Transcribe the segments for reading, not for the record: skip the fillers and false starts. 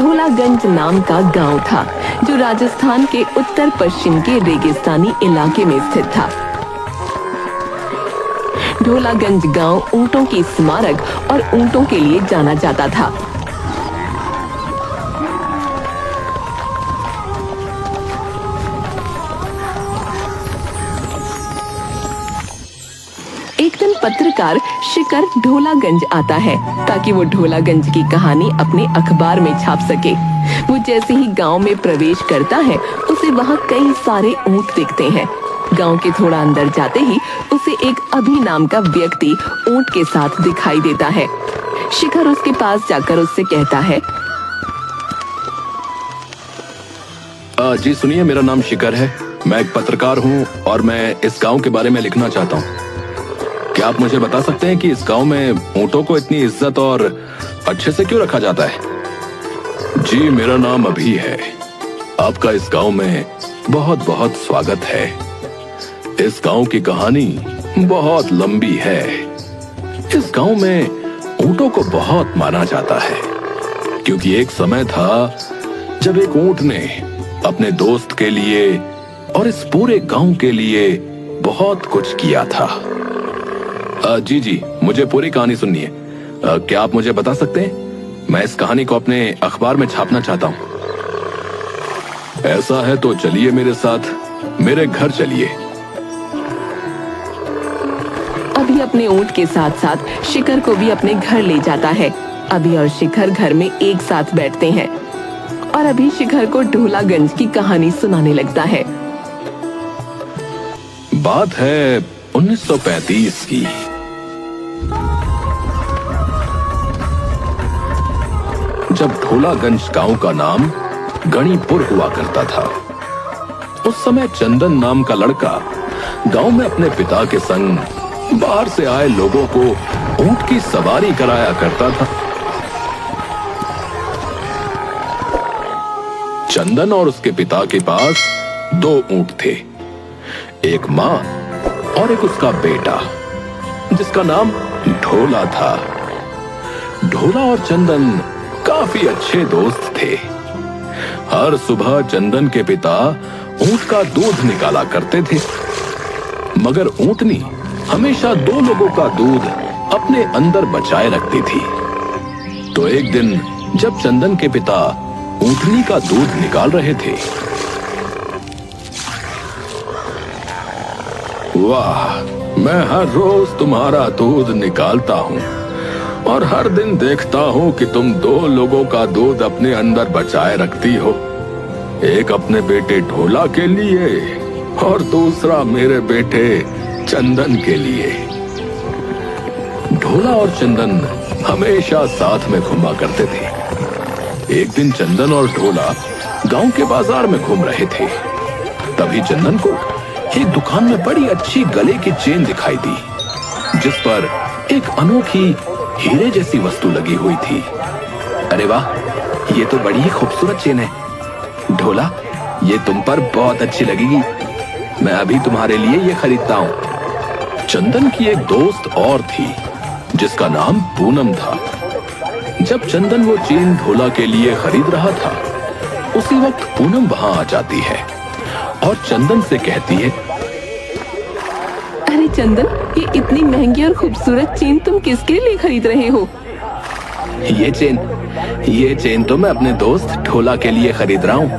ढोलागंज नाम का गांव था जो राजस्थान के उत्तर पश्चिम के रेगिस्तानी इलाके में स्थित था। ढोलागंज गांव ऊंटों की स्मारक और ऊंटों के लिए जाना जाता था। एक दिन पत्रकार शिकर ढोलागंज आता है ताकि वो ढोलागंज की कहानी अपने अखबार में छाप सके। वो जैसे ही गांव में प्रवेश करता है उसे वहाँ कई सारे ऊंट दिखते हैं। गांव के थोड़ा अंदर जाते ही उसे एक अभी नाम का व्यक्ति ऊंट के साथ दिखाई देता है। शिखर उसके पास जाकर उससे कहता है, जी सुनिए, मेरा नाम शिखर है। मैं एक पत्रकार हूँ और मैं इस गांव के बारे में लिखना चाहता हूँ। क्या आप मुझे बता सकते हैं कि इस गांव में ऊंटों को इतनी इज्जत और अच्छे से क्यों रखा जाता है? जी, मेरा नाम अभी है। आपका इस गांव में बहुत बहुत स्वागत है। इस गांव की कहानी बहुत लंबी है। इस गांव में ऊंटों को बहुत माना जाता है क्योंकि एक समय था जब एक ऊंट ने अपने दोस्त के लिए और इस पूरे गांव के लिए बहुत कुछ किया था। जी, मुझे पूरी कहानी सुननी है। क्या आप मुझे बता सकते हैं? मैं इस कहानी को अपने अखबार में छापना चाहता हूँ। ऐसा है तो चलिए मेरे साथ, मेरे घर चलिए। अभी अपने ऊंट के साथ साथ शिखर को भी अपने घर ले जाता है। अभी और शिखर घर में एक साथ बैठते हैं और अभी शिखर को ढोलागंज की कहानी सुनाने लगता है। बात है 1935 की। जब ढोलागंज गांव का नाम गणिपुर हुआ करता था। उस समय चंदन नाम का लड़का गांव में अपने पिता के संग बाहर से आए लोगों को ऊंट की सवारी कराया करता था। चंदन और उसके पिता के पास 2 ऊंट थे, एक मां और एक उसका बेटा जिसका नाम ढोला था। ढोला और चंदन काफी अच्छे दोस्त थे। हर सुबह चंदन के पिता ऊंट का दूध निकाला करते थे, मगर ऊंटनी हमेशा 2 लोगों का दूध अपने अंदर बचाए रखती थी। तो एक दिन जब चंदन के पिता ऊंटनी का दूध निकाल रहे थे, वाह, मैं हर रोज तुम्हारा दूध निकालता हूँ और हर दिन देखता हूँ कि तुम 2 लोगों का दूध अपने अंदर बचाए रखती हो, एक अपने बेटे ढोला के लिए और दूसरा मेरे बेटे चंदन के लिए। ढोला और चंदन हमेशा साथ में घूमा करते थे। एक दिन चंदन और ढोला गांव के बाजार में घूम रहे थे। तभी चंदन को एक दुकान में बड़ी अच्छी गले की चेन दिखाई दी जिस पर एक अनोखी हीरे जैसी वस्तु लगी हुई थी। अरे वाह, ये तो बड़ी ही खूबसूरत चेन है। ढोला, ये तुम पर बहुत अच्छी लगेगी। मैं अभी तुम्हारे लिए ये खरीदता हूँ। चंदन की एक दोस्त और थी जिसका नाम पूनम था। जब चंदन वो चेन ढोला के लिए खरीद रहा था, उसी वक्त पूनम वहां आ जाती है और चंदन से कहती है, अरे चंदन, ये इतनी महंगी और खूबसूरत चेन तुम किसके लिए खरीद रहे हो? ये चेन तो मैं अपने दोस्त ढोला के लिए खरीद रहा हूँ।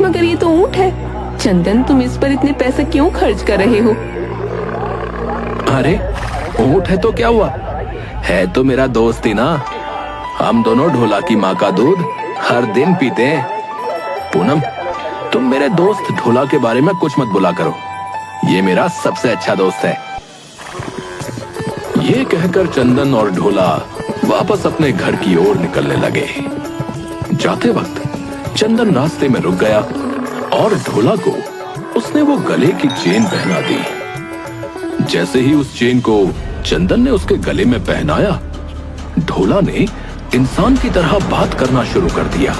मगर ये तो ऊंट है। चंदन, तुम इस पर इतने पैसे क्यों खर्च कर रहे हो? अरे ऊंट है तो क्या हुआ, है तो मेरा दोस्त ही ना। हम दोनों ढोला की माँ का दूध हर दिन पीते हैं। पूनम, तुम मेरे दोस्त ढोला के बारे में कुछ मत बोला करो, ये मेरा सबसे अच्छा दोस्त है। ये कहकर चंदन और ढोला वापस अपने घर की ओर निकलने लगे। जाते वक्त चंदन रास्ते में रुक गया और ढोला को उसने वो गले की चेन पहना दी। जैसे ही उस चेन को चंदन ने उसके गले में पहनाया, ढोला ने इंसान की तरह बात करना शुरू कर दिया।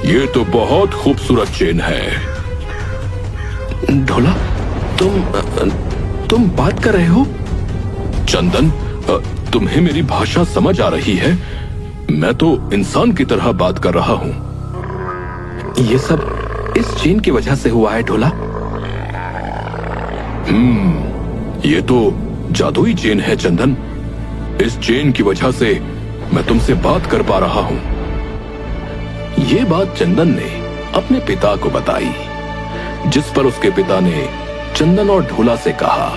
ये तो बहुत खूबसूरत चेन है। ढोला, तुम बात कर रहे हो? चंदन, तुम्हें मेरी भाषा समझ आ रही है? मैं तो इंसान की तरह बात कर रहा हूं। ये सब इस चेन की वजह से हुआ है ढोला। ये तो जादुई चेन है चंदन। इस चेन की वजह से मैं तुमसे बात कर पा रहा हूं। ये बात चंदन ने अपने पिता को बताई, जिस पर उसके पिता ने चंदन और ढोला से कहा,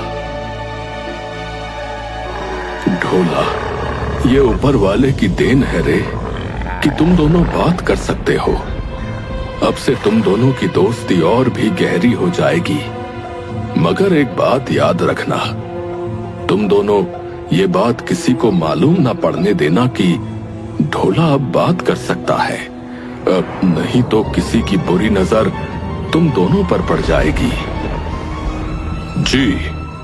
ढोला, ये ऊपर वाले की देन है रे कि तुम दोनों बात कर सकते हो। अब से तुम दोनों की दोस्ती और भी गहरी हो जाएगी। मगर एक बात याद रखना, तुम दोनों ये बात किसी को मालूम ना पड़ने देना कि ढोला अब बात कर सकता है। नहीं तो किसी की बुरी नजर तुम दोनों पर पड़ जाएगी। जी,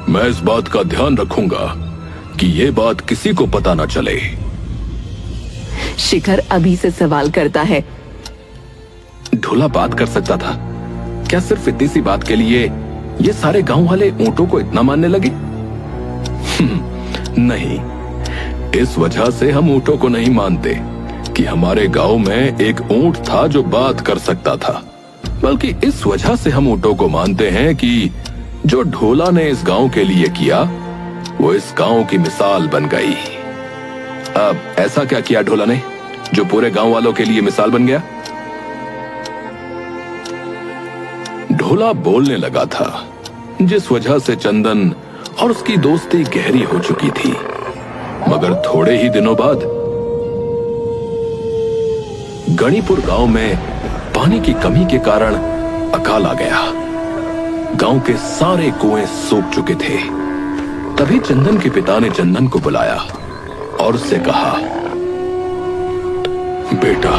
मैं इस बात का ध्यान रखूंगा कि ये बात किसी को पता ना चले। शिखर अभी से सवाल करता है। ढोला बात कर सकता था? क्या सिर्फ इतनी सी बात के लिए ये सारे गांव वाले ऊंटों को इतना मानने लगे? नहीं, इस वजह से हम ऊंटों को नहीं मानते कि हमारे गांव में एक ऊंट था जो बात कर सकता था, बल्कि इस वजह से हम ऊंटों को मानते हैं कि जो ढोला ने इस गांव के लिए किया वो इस गांव की मिसाल बन गई। अब ऐसा क्या किया ढोला ने जो पूरे गांव वालों के लिए मिसाल बन गया? ढोला बोलने लगा था, जिस वजह से चंदन और उसकी दोस्ती गहरी हो चुकी थी। मगर थोड़े ही दिनों बाद गणीपुर गांव में पानी की कमी के कारण अकाल आ गया। गांव के सारे कुएं सूख चुके थे। तभी चंदन के पिता ने चंदन को बुलाया और उससे कहा, बेटा,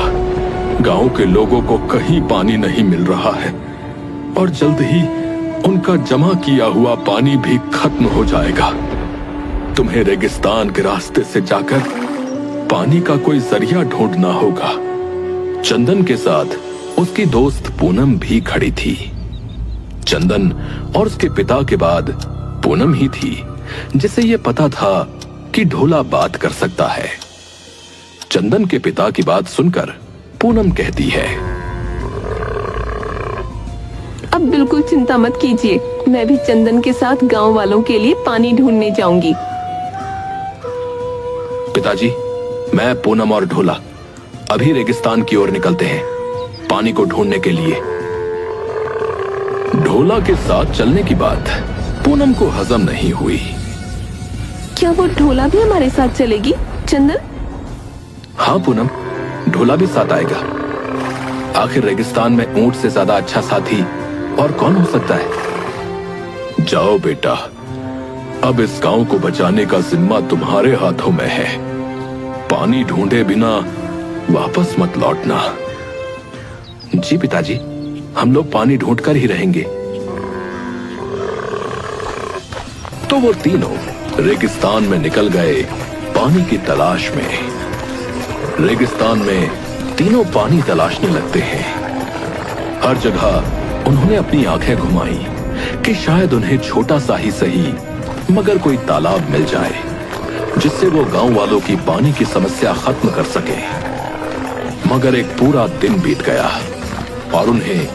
गांव के लोगों को कहीं पानी नहीं मिल रहा है और जल्द ही उनका जमा किया हुआ पानी भी खत्म हो जाएगा। तुम्हें रेगिस्तान के रास्ते से जाकर पानी का कोई जरिया ढूंढना होगा। चंदन के साथ उसकी दोस्त पूनम भी खड़ी थी। चंदन और उसके पिता के बाद पूनम ही थी जिसे यह पता था कि ढोला बात कर सकता है। चंदन के पिता की बात सुनकर पूनम कहती है, अब बिल्कुल चिंता मत कीजिए, मैं भी चंदन के साथ गांव वालों के लिए पानी ढूंढने जाऊंगी। पिताजी, मैं, पूनम और ढोला अभी रेगिस्तान की ओर निकलते हैं पानी को ढूंढने के लिए। ढोला के साथ चलने की बात पूनम को हजम नहीं हुई। क्या वो ढोला भी हमारे साथ चलेगी चंदन? हाँ पूनम, ढोला भी साथ आएगा। आखिर रेगिस्तान में ऊंट से ज्यादा अच्छा साथी और कौन हो सकता है। जाओ बेटा, अब इस गांव को बचाने का जिम्मा तुम्हारे हाथों में है। पानी ढूंढे बिना वापस मत लौटना। जी पिताजी, हम लोग पानी ढूंढकर ही रहेंगे। तो वो तीनों रेगिस्तान में निकल गए पानी की तलाश में। रेगिस्तान में तीनों पानी तलाशने लगते हैं। हर जगह उन्होंने अपनी आंखें घुमाई कि शायद उन्हें छोटा सा ही सही मगर कोई तालाब मिल जाए जिससे वो गांव वालों की पानी की समस्या खत्म कर सके। मगर एक पूरा दिन बीत गया और उन्हें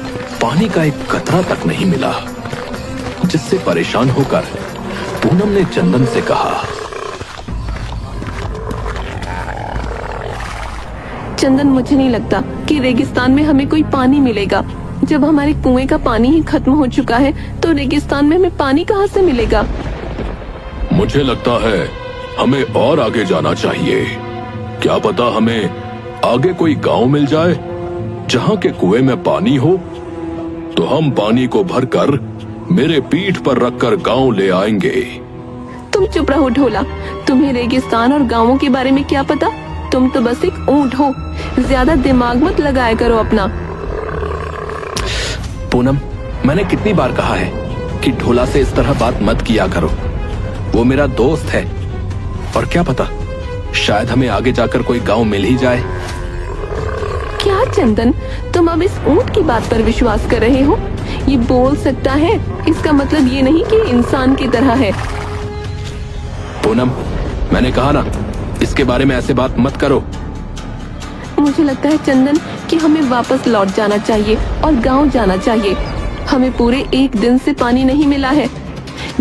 पानी का एक कतरा तक नहीं मिला, जिससे परेशान होकर पूनम ने चंदन से कहा, चंदन, मुझे नहीं लगता कि रेगिस्तान में हमें कोई पानी मिलेगा। जब हमारे कुएं का पानी ही खत्म हो चुका है तो रेगिस्तान में हमें पानी कहां से मिलेगा? मुझे लगता है हमें और आगे जाना चाहिए। क्या पता हमें आगे कोई गांव मिल जाए जहां के कुएं में पानी हो, तो हम पानी को भरकर मेरे पीठ पर रखकर गांव ले आएंगे। तुम चुप रहो ढोला, तुम्हें रेगिस्तान और गांवों के बारे में क्या पता? तुम तो बस एक ऊंट हो, ज्यादा दिमाग मत लगाया करो अपना। पूनम, मैंने कितनी बार कहा है कि ढोला से इस तरह बात मत किया करो। वो मेरा दोस्त है और क्या पता शायद हमें आगे जाकर कोई गांव मिल ही जाए। क्या चंदन, तुम अब इस ऊंट की बात पर विश्वास कर रहे हो? ये बोल सकता है, इसका मतलब ये नहीं कि इंसान की तरह है। पूनम, मैंने कहा ना, इसके बारे में ऐसे बात मत करो। मुझे लगता है चंदन कि हमें वापस लौट जाना चाहिए और गांव जाना चाहिए। हमें पूरे 1 दिन से पानी नहीं मिला है।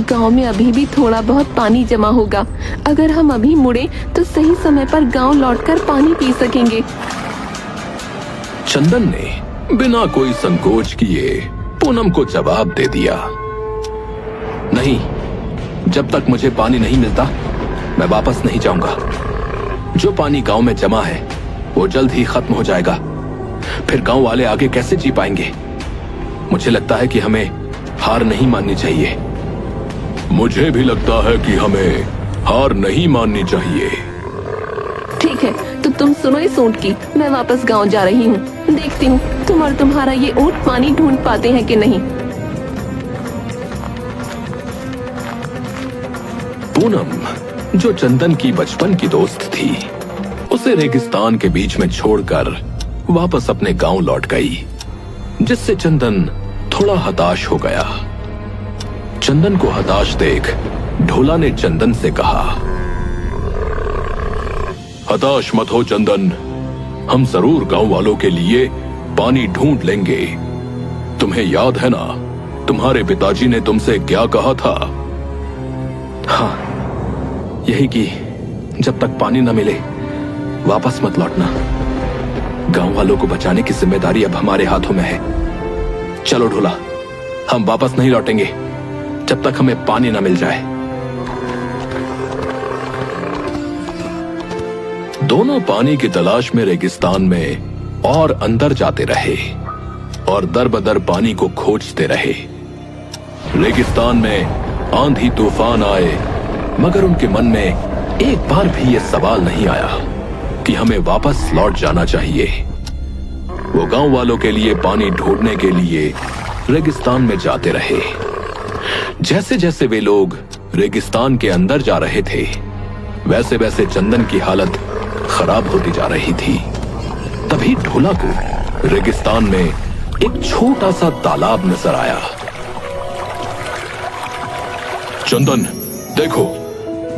गांव में अभी भी थोड़ा बहुत पानी जमा होगा। अगर हम अभी मुड़े तो सही समय पर गांव लौटकर पानी पी सकेंगे। चंदन ने बिना कोई संकोच किए पूनम को जवाब दे दिया। नहीं, जब तक मुझे पानी नहीं मिलता मैं वापस नहीं जाऊंगा। जो पानी गांव में जमा है वो जल्द ही खत्म हो जाएगा। फिर गांव वाले आगे कैसे जी पाएंगे? मुझे लगता है कि हमें हार नहीं माननी चाहिए। मुझे भी लगता है कि हमें हार नहीं माननी चाहिए। ठीक है, तो तुम सुनो इस ऊंट की। मैं वापस गांव जा रही हूँ। देखती हूँ तुम और तुम्हारा ये ऊंट पानी ढूंढ पाते हैं कि नहीं। पूनम, जो चंदन की बचपन की दोस्त थी, उसे रेगिस्तान के बीच में छोड़कर वापस अपने गांव लौट गई, जिससे चंदन थोड़ा हताश हो गया। चंदन को हताश देख ढोला ने चंदन से कहा, हताश मत हो चंदन, हम जरूर गांव वालों के लिए पानी ढूंढ लेंगे। तुम्हें याद है ना, तुम्हारे पिताजी ने तुमसे क्या कहा था? हाँ, यही कि जब तक पानी न मिले वापस मत लौटना। गांव वालों को बचाने की जिम्मेदारी अब हमारे हाथों में है। चलो ढोला, हम वापस नहीं लौटेंगे जब तक हमें पानी न मिल जाए। दोनों पानी की तलाश में रेगिस्तान में और अंदर जाते रहे और दर बदर पानी को खोजते रहे। रेगिस्तान में आंधी तूफान आए, मगर उनके मन में एक बार भी यह सवाल नहीं आया कि हमें वापस लौट जाना चाहिए। वो गांव वालों के लिए पानी ढूंढने के लिए रेगिस्तान में जाते रहे। जैसे जैसे वे लोग रेगिस्तान के अंदर जा रहे थे, वैसे वैसे चंदन की हालत खराब होती जा रही थी। तभी ढोला को रेगिस्तान में एक छोटा सा तालाब नजर आया। चंदन, देखो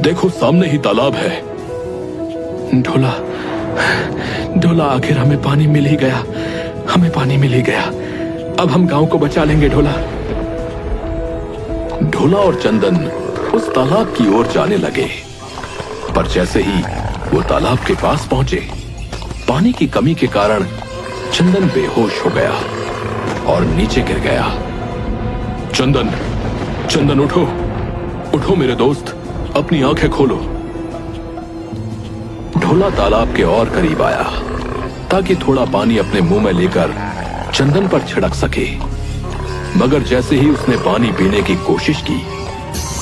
देखो, सामने ही तालाब है। ढोला, ढोला, आखिर हमें पानी मिल ही गया। हमें पानी मिल ही गया। अब हम गांव को बचा लेंगे ढोला। ढोला और चंदन उस तालाब की ओर जाने लगे, पर जैसे ही वो तालाब के पास पहुंचे, पानी की कमी के कारण चंदन बेहोश हो गया और नीचे गिर गया। चंदन, चंदन, उठो उठो मेरे दोस्त, अपनी आंखें खोलो। ढोला तालाब के और करीब आया ताकि थोड़ा पानी अपने मुंह में लेकर चंदन पर छिड़क सके, मगर जैसे ही उसने पानी पीने की कोशिश की,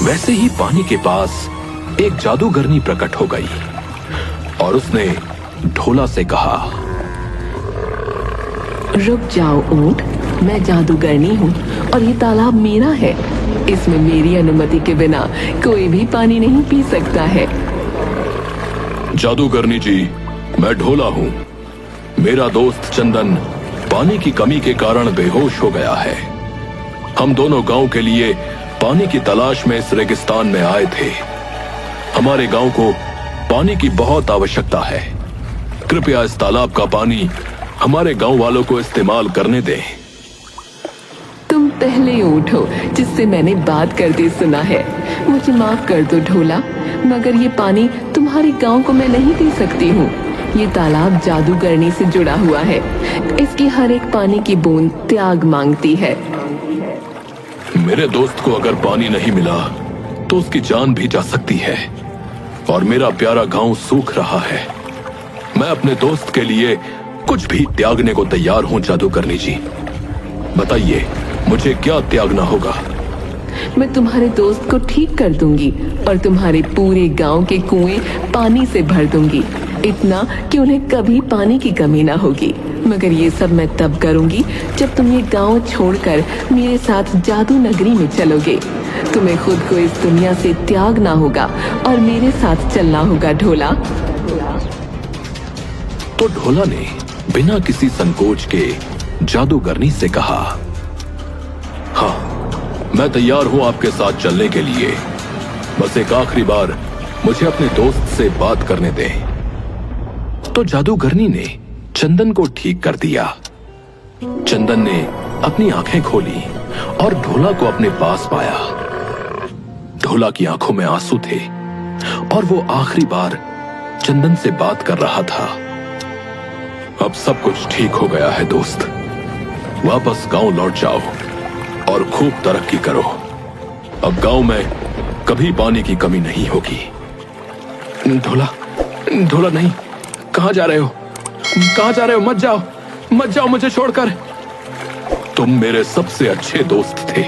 वैसे ही पानी के पास एक जादूगरनी प्रकट हो गई और उसने ढोला से कहा, रुक जाओ ऊंट, मैं जादूगरनी हूँ और ये तालाब मेरा है। इसमें मेरी अनुमति के बिना कोई भी पानी नहीं पी सकता है। जादूगरनी जी, मैं ढोला हूँ। मेरा दोस्त चंदन पानी की कमी के कारण बेहोश हो गया है। हम दोनों गांव के लिए पानी की तलाश में इस रेगिस्तान में आए थे। हमारे गांव को पानी की बहुत आवश्यकता है। कृपया इस तालाब का पानी हमारे गांव वालों को इस्तेमाल करने दें। तुम पहले ऊंट हो जिससे मैंने बात करते सुना है। मुझे माफ कर दो ढोला, मगर ये पानी तुम्हारे गांव को मैं नहीं दे सकती हूँ। ये तालाब जादूगरनी से जुड़ा हुआ है। इसकी हर एक पानी की बूंद त्याग मांगती है। मेरे दोस्त को अगर पानी नहीं मिला तो उसकी जान भी जा सकती है और मेरा प्यारा गांव सूख रहा है। मैं अपने दोस्त के लिए कुछ भी त्यागने को तैयार हूं। जादूगरनी जी, बताइए मुझे क्या त्यागना होगा? मैं तुम्हारे दोस्त को ठीक कर दूंगी और तुम्हारे पूरे गांव के कुएं पानी से भर दूंगी, इतना कि उन्हें कभी पानी की कमी ना होगी। मगर ये सब मैं तब करूंगी जब तुम ये गांव छोड़कर मेरे साथ जादू नगरी में चलोगे। तुम्हें खुद को इस दुनिया से त्यागना होगा और मेरे साथ चलना होगा ढोला। तो ढोला ने बिना किसी संकोच के जादूगरनी से कहा, हाँ, मैं तैयार हूं आपके साथ चलने के लिए। बस एक आखिरी बार मुझे अपने दोस्त से बात करने दे। तो जादूगरनी ने चंदन को ठीक कर दिया। चंदन ने अपनी आंखें खोली और ढोला को अपने पास पाया। ढोला की आंखों में आंसू थे और वो आखिरी बार चंदन से बात कर रहा था। अब सब कुछ ठीक हो गया है दोस्त, वापस गांव लौट जाओ और खूब तरक्की करो। अब गांव में कभी पानी की कमी नहीं होगी। ढोला, ढोला नहीं, कहां जा रहे हो? कहां जा रहे हो? मत जाओ, मत जाओ मुझे छोड़कर। तुम मेरे सबसे अच्छे दोस्त थे।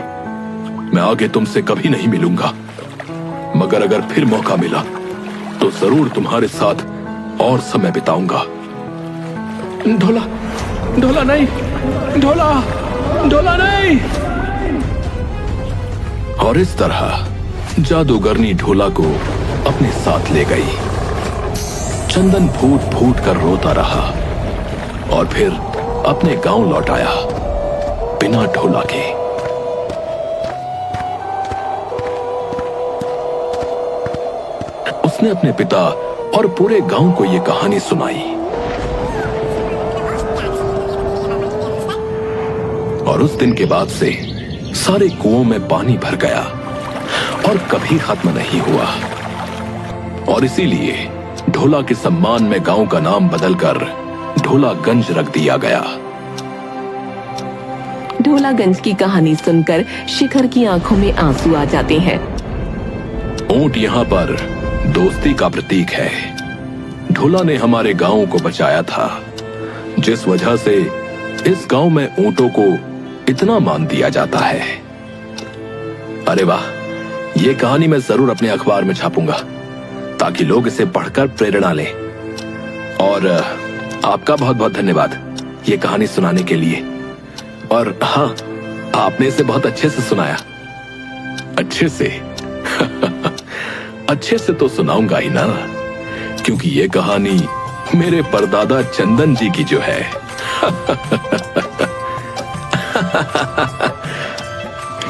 मैं आगे तुमसे कभी नहीं मिलूंगा, मगर अगर फिर मौका मिला तो जरूर तुम्हारे साथ और समय बिताऊंगा। ढोला, ढोला नहीं, ढोला, ढोला नहीं। और इस तरह जादूगरनी ढोला को अपने साथ ले गई। चंदन फूट फूट कर रोता रहा और फिर अपने गांव लौट आया बिना ढोला के। उसने अपने पिता और पूरे गांव को यह कहानी सुनाई और उस दिन के बाद से सारे कुओं में पानी भर गया और कभी खत्म नहीं हुआ। और इसीलिए ढोला के सम्मान में गांव का नाम बदलकर ढोलागंज रख दिया गया। ढोलागंज की कहानी सुनकर शिखर की आंखों में आंसू आ जाते हैं। ऊंट यहाँ पर दोस्ती का प्रतीक है। ढोला ने हमारे गांव को बचाया था, जिस वजह से इस गांव में ऊंटों को इतना मान दिया जाता है। अरे वाह, ये कहानी मैं जरूर अपने अखबार में छापूंगा ताकि लोग इसे पढ़कर प्रेरणा लें। और आपका बहुत बहुत धन्यवाद ये कहानी सुनाने के लिए। और हाँ, आपने इसे बहुत अच्छे से सुनाया। अच्छे से अच्छे से तो सुनाऊंगा ही ना, क्योंकि ये कहानी मेरे परदादा चंदन जी की जो है।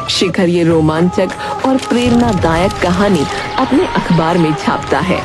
शिखर ये रोमांचक और प्रेरणादायक कहानी अपने अखबार में छापता है।